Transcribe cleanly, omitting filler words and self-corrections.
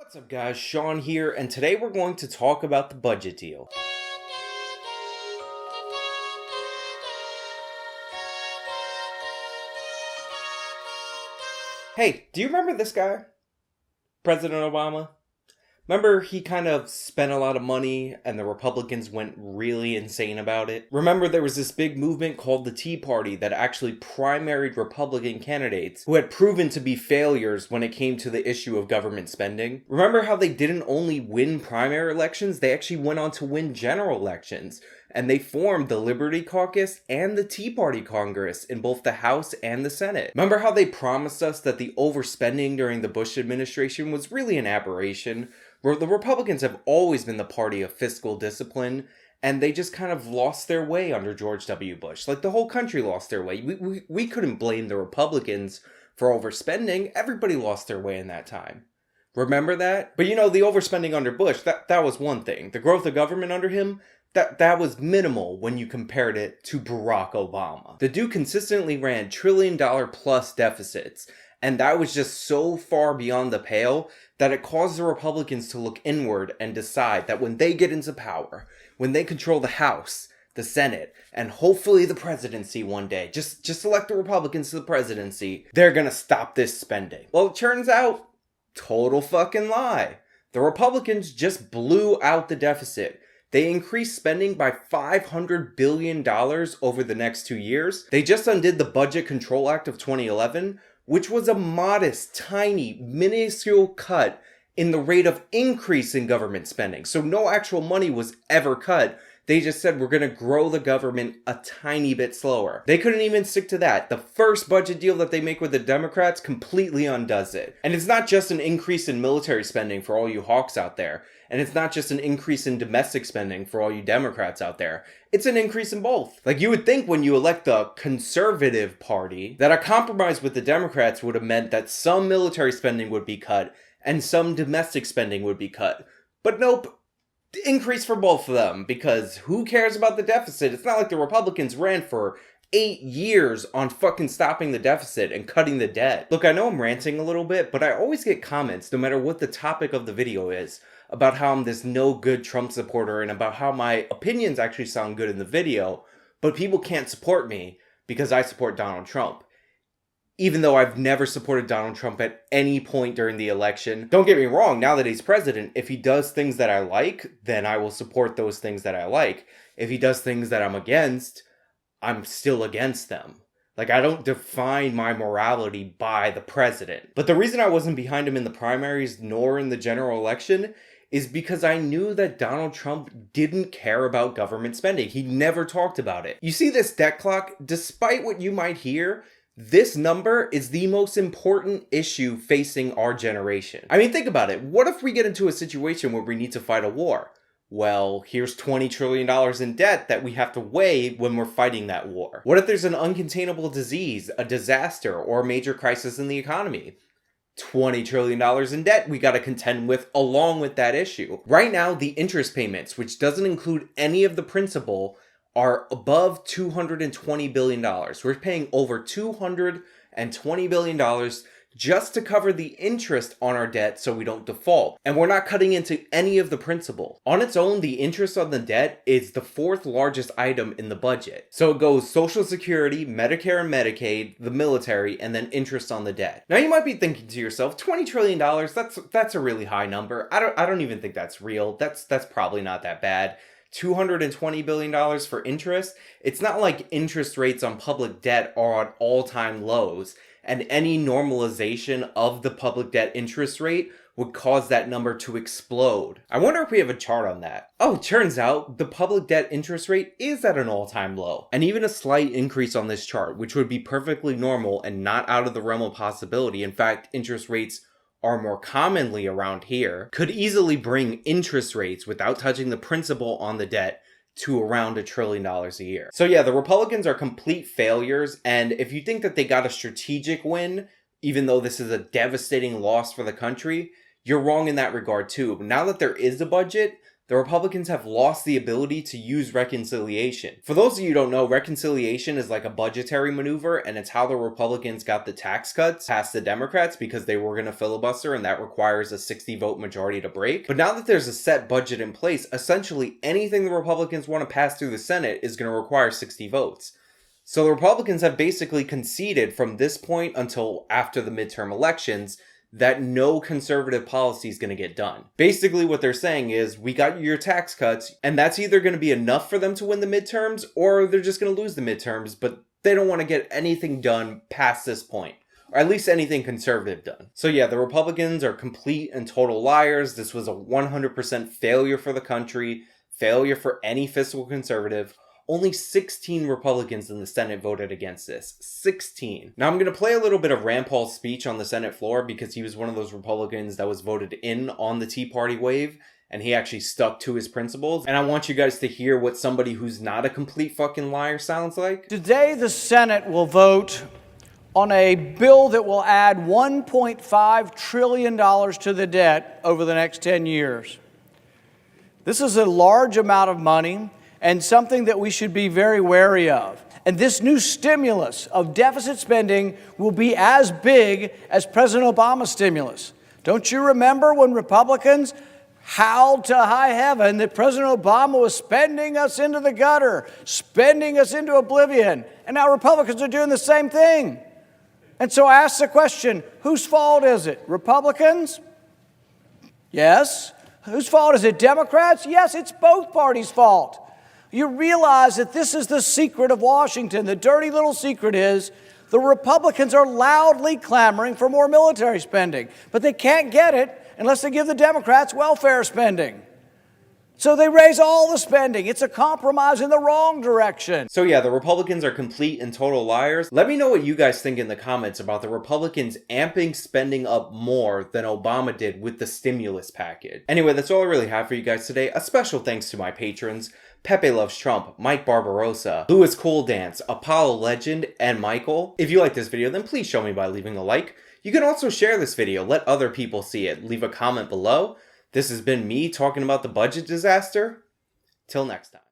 What's up guys, Sean here, and today we're going to talk about the budget deal. Hey, do you remember this guy? President Obama? Remember he kind of spent a lot of money and the Republicans went really insane about it? Remember there was this big movement called the Tea Party that actually primaried Republican candidates who had proven to be failures when it came to the issue of government spending? Remember how they didn't only win primary elections, they actually went on to win general elections. And they formed the Liberty Caucus and the Tea Party Congress in both the House and the Senate. Remember how they promised us that the overspending during the Bush administration was really an aberration? The Republicans have always been the party of fiscal discipline, and they just kind of lost their way under George W. Bush. Like, the whole country lost their way. We couldn't blame the Republicans for overspending. Everybody lost their way in that time. Remember that? But you know, the overspending under Bush, that was one thing. The growth of government under him, that was minimal when you compared it to Barack Obama. The dude consistently ran $1 trillion plus deficits, and that was just so far beyond the pale that it caused the Republicans to look inward and decide that when they get into power, when they control the House, the Senate, and hopefully the presidency one day, just elect the Republicans to the presidency, they're gonna stop this spending. Well, it turns out, total fucking lie. The Republicans just blew out the deficit. They increased spending by $500 billion over the next 2 years. They just undid the Budget Control Act of 2011, which was a modest, tiny, minuscule cut in the rate of increase in government spending. So no actual money was ever cut. They just said, we're going to grow the government a tiny bit slower. They couldn't even stick to that. The first budget deal that they make with the Democrats completely undoes it. And it's not just an increase in military spending for all you hawks out there. And it's not just an increase in domestic spending for all you Democrats out there. It's an increase in both. Like, you would think when you elect the conservative party that a compromise with the Democrats would have meant that some military spending would be cut and some domestic spending would be cut. But nope. Increase for both of them, because who cares about the deficit? It's not like the Republicans ran for 8 years on fucking stopping the deficit and cutting the debt. Look, I know I'm ranting a little bit, but I always get comments, no matter what the topic of the video is, about how I'm this no good Trump supporter and about how my opinions actually sound good in the video, but people can't support me because I support Donald Trump. Even though I've never supported Donald Trump at any point during the election. Don't get me wrong, now that he's president, if he does things that I like, then I will support those things that I like. If he does things that I'm against, I'm still against them. Like, I don't define my morality by the president. But the reason I wasn't behind him in the primaries nor in the general election is because I knew that Donald Trump didn't care about government spending. He never talked about it. You see this debt clock? Despite what you might hear, this number is the most important issue facing our generation. I mean, think about it. What if we get into a situation where we need to fight a war? Well, here's $20 trillion in debt that we have to weigh when we're fighting that war. What if there's an uncontainable disease, a disaster, or a major crisis in the economy? $20 trillion in debt we gotta contend with along with that issue. Right now, the interest payments, which doesn't include any of the principal, are above $220 billion. We're paying over $220 billion just to cover the interest on our debt so we don't default. And we're not cutting into any of the principal. On its own, the interest on the debt is the fourth largest item in the budget. So it goes Social Security, Medicare and Medicaid, the military, and then interest on the debt. Now you might be thinking to yourself, $20 trillion, that's a really high number. I don't even think that's real. That's probably not that bad. $220 billion for interest? It's not like interest rates on public debt are at all-time lows, and any normalization of the public debt interest rate would cause that number to explode. I wonder if we have a chart on that. Oh, turns out the public debt interest rate is at an all-time low, and even a slight increase on this chart, which would be perfectly normal and not out of the realm of possibility. In fact, interest rates are more commonly around here, could easily bring interest rates without touching the principal on the debt to around $1 trillion a year. So yeah, the Republicans are complete failures, and if you think that they got a strategic win, even though this is a devastating loss for the country, you're wrong in that regard too. Now that there is a budget, The Republicans have lost the ability to use reconciliation. For those of you who don't know, reconciliation is like a budgetary maneuver, and it's how the Republicans got the tax cuts past the Democrats because they were going to filibuster, and that requires a 60-vote majority to break. But now that there's a set budget in place, essentially anything the Republicans want to pass through the Senate is going to require 60 votes. So the Republicans have basically conceded from this point until after the midterm elections that no conservative policy is going to get done. Basically what they're saying is, we got your tax cuts, and that's either going to be enough for them to win the midterms, or they're just going to lose the midterms, but they don't want to get anything done past this point. Or at least anything conservative done. So yeah, the Republicans are complete and total liars. This was a 100% failure for the country, failure for any fiscal conservative. Only 16 Republicans in the Senate voted against this. 16. Now I'm going to play a little bit of Rand Paul's speech on the Senate floor because he was one of those Republicans that was voted in on the Tea Party wave, and he actually stuck to his principles. And I want you guys to hear what somebody who's not a complete fucking liar sounds like. Today the Senate will vote on a bill that will add $1.5 trillion to the debt over the next 10 years. This is a large amount of money, and something that we should be very wary of. And this new stimulus of deficit spending will be as big as President Obama's stimulus. Don't you remember when Republicans howled to high heaven that President Obama was spending us into the gutter, spending us into oblivion? And now Republicans are doing the same thing. And so I ask the question, whose fault is it? Republicans? Yes. Whose fault is it? Democrats? Yes, it's both parties' fault. You realize that this is the secret of Washington. The dirty little secret is the Republicans are loudly clamoring for more military spending, but they can't get it unless they give the Democrats welfare spending. So they raise all the spending. It's a compromise in the wrong direction. So yeah, the Republicans are complete and total liars. Let me know what you guys think in the comments about the Republicans amping spending up more than Obama did with the stimulus package. Anyway, that's all I really have for you guys today. A special thanks to my patrons: Pepe Loves Trump, Mike Barbarossa, Louis Cool Dance, Apollo Legend, and Michael. If you like this video, then please show me by leaving a like. You can also share this video, let other people see it, leave a comment below. This has been me talking about the budget disaster. Till next time.